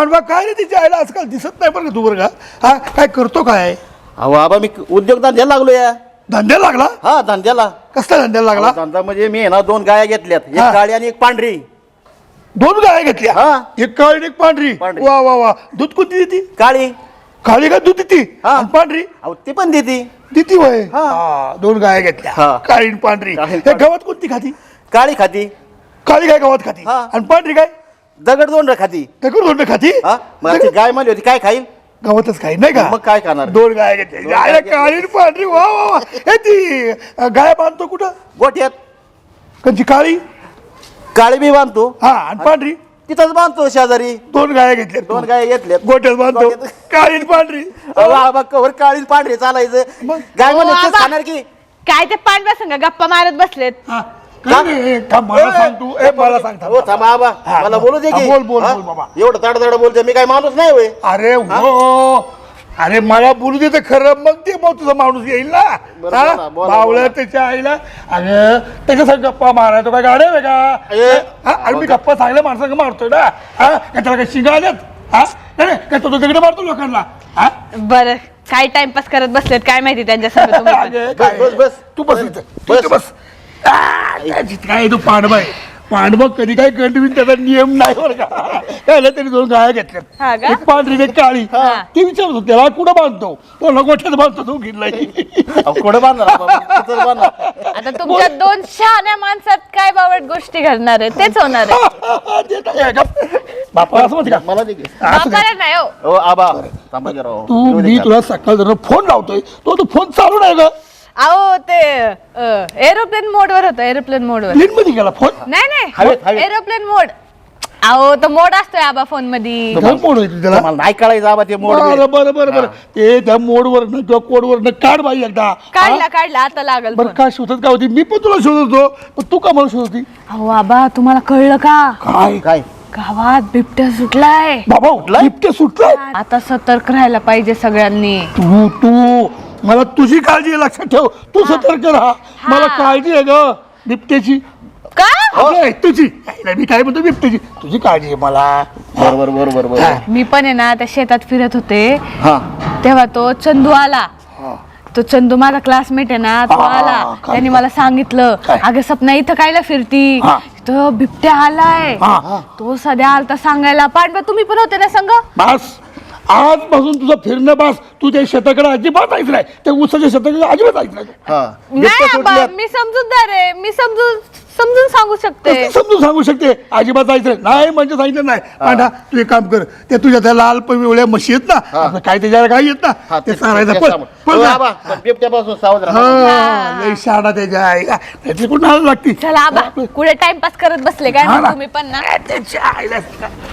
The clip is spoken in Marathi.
पांडवा काय रे तिच्या आईला आजकाल दिसत नाही बरं का तू बरं का? हा काय करतो काय? अहो आबा मी उद्योगधंद्याला लागलो या. धंद्याला लागला? हा धंद्याला. कसला धंद्याला लागला? धंदा म्हणजे मी आहे ना 2 गाया घेतल्यात, एक काळी आणि एक पांढरी. 2 गाय घेतल्या? हा. एक काळी एक पांढरी. पांढरी. वा वा वा. दूध कोणती देती? काळी. काळी का दूध देती? हा. आणि पांढरी अहो ती पण देती. देती वय. हा. 2 गाय घेतल्या, हा. काळी आणि पांढरी. काळी आणि त्या पांढरी. गावात कोणती खाती? काळी खाती, काळी गाय गावात खाती हा. आणि पांढरी गाय दगड खाती. दगड दोंड खाती. हा मग ती गाय म्हणली होती काय खाईल, गावातच काही नाही का? मग काय खाणार? 2 गाय घेतल्या. गाया आईला घेतल्या. काळी आणि पांढरी. वा वा वा. हे ती गाय बांधतो कुठं? गोठ्यात. कंची काळी काळी बी बांधतो हा आणि पांढरी तिथंच बांधतो शेजारी. 2 गाय घेतल्या. 2 गाय घेतल्यात. गोट्यात बांधतो. गोट्यात. काळी आणि पांढरी. अहो आबा कवर काळी पांढरी चालायचं. मग? गाय म्हणली आबा. तेच खाणार की. काय ते पांडव्या संग गप्पा मारत बसलेत. हा. काय नाही, थांब, मला सांग तू. मला सांग थांब. हो थांबा आबा हा, मला बोलू दे हा, की. बोल, बोल, हा? बोल बाबा. एवढं तडतड बोलते मी काय माणूस नाही होय. अरे हो. अरे मला बोलू दे तर खरं, मग ते मग तुझा माणूस येईल ना. बरं, हा? बोला, बोला, बावळं बोला. त्याच्या आईला. अरे त्याच्यासाठी गप्पा माराय तो काय गाड्या आहे ए, का? अरे मी गप्पा चांगल्या माणसांना मारतोय ना. हा काय त्याला काय शिंगा आल्यात? हा नाही काय तो तिकडे मारतो लोकांना. हा बरं काय टाइमपास करत बसलेत काय माहिती त्यांच्या संग तुम्ही पण. अरे, बस, काय? बस, बस. तू बस इथं. तू बस. इथं बस. काय तू पांडवा आहे. पांडवा कधी काय कंटिन्यू त्याचा नियम नाही बरं का? काय तरी 2 गाया हा घेतल्यात, का? एक पांढरी एक काळी. हा. ते विचारत होते त्याला कुठं बांधतो? तो गोठ्यात बांधतो. तो घेतलाय. अहो, कुठं बांधणार आबा? तिथंच बांधणार. आता तुमच्या 2 शहाण्या माणसात काय बावट गोष्टी घडणार आहे तेच होणार आहे. बापा असं म्हणते का? मला दे की. असं काय? बापाला नाही हो. हो आबा थांबा की राव. तू येऊ दे मी का? तुला सकाळ जर फोन लावतोय तो फोन चालू नाही का? अहो ते एरोप्लेन मोड वर होतं. एरोप्लेन मोड वर प्लेन मध्ये गेला फोन. नाही हवेत, नाही हवेत. एरोप्लेन मोड. अहो तो मोड असतोय आबा फोन मध्ये. काय मोड होईल त्याला? मला नाही कळायचं आबा ते मोड बी. बरं बरं बरं. ते त्या मोडवर किंवा कोडवर काढ बाई एकदा. काढला आता लागल बरं phone. काय शोधत काय होती? मी पण तुला शोधत होतो पण तू का मला शोधत होती? अहो आबा तुम्हाला कळलं का? काय काय गावात बिबट्या सुटलाय. बाबा उठला बिबट्या सुटलाय. आता सतर्क राहायला पाहिजे सगळ्यांनी. तू मला तुझी काळजी आहे, लक्षात ठेव. तू सतर्क राहा. मला काळजी आहे ग बिबट्याची. का? अगं, तुझी नाही, मी काय म्हणतो बिबट्याची. तुझी काळजी आहे मला. बरोबर बरोबर बरोबर. मी पण आहे ना त्या शेतात फिरत होते हा तेव्हा तो चंदू आला. तो चंदू माझा क्लासमेट आहे ना तो आला. काय? त्याने मला सांगितलं काय? अगं सपना इथं कायला फिरती? हा. तो बिबट्या आलाय. तो सध्या आलता सांगायला. पांडवा तुम्ही पण होते ना संग? बस आजपासून तुझं फिरणं बस. तू त्या शेताकडे अजिबात जायचं नाही. त्या उसाच्या शेताकडे अजिबात जायचं नाही. हा नाही बिबट्या आबा सुटल्यात. मी समजूतदार आहे. मी समजून सांगू शकते. कसं समजून सांगू शकते? अजिबात जायचं नाही म्हणजे सांगितलं नाही. पांढा तू एक काम कर. ते तुझ्या त्या लाल पिवळ्या म्हशी आहेत ना, आपलं काय त्याच्यावर काय येत हा, ना, ते ते- सारायचं. ते पण सामान. पण हो, जा. आबा पण बिबट्यापासून सावध राहा. हा, लई शाडा त्याच्या आईला. त्याची कुठं लागती? चला आबा कुठे टाइमपास करत बसले काय हा मग ना. तुम्ही पण ना. त्याच्या आईला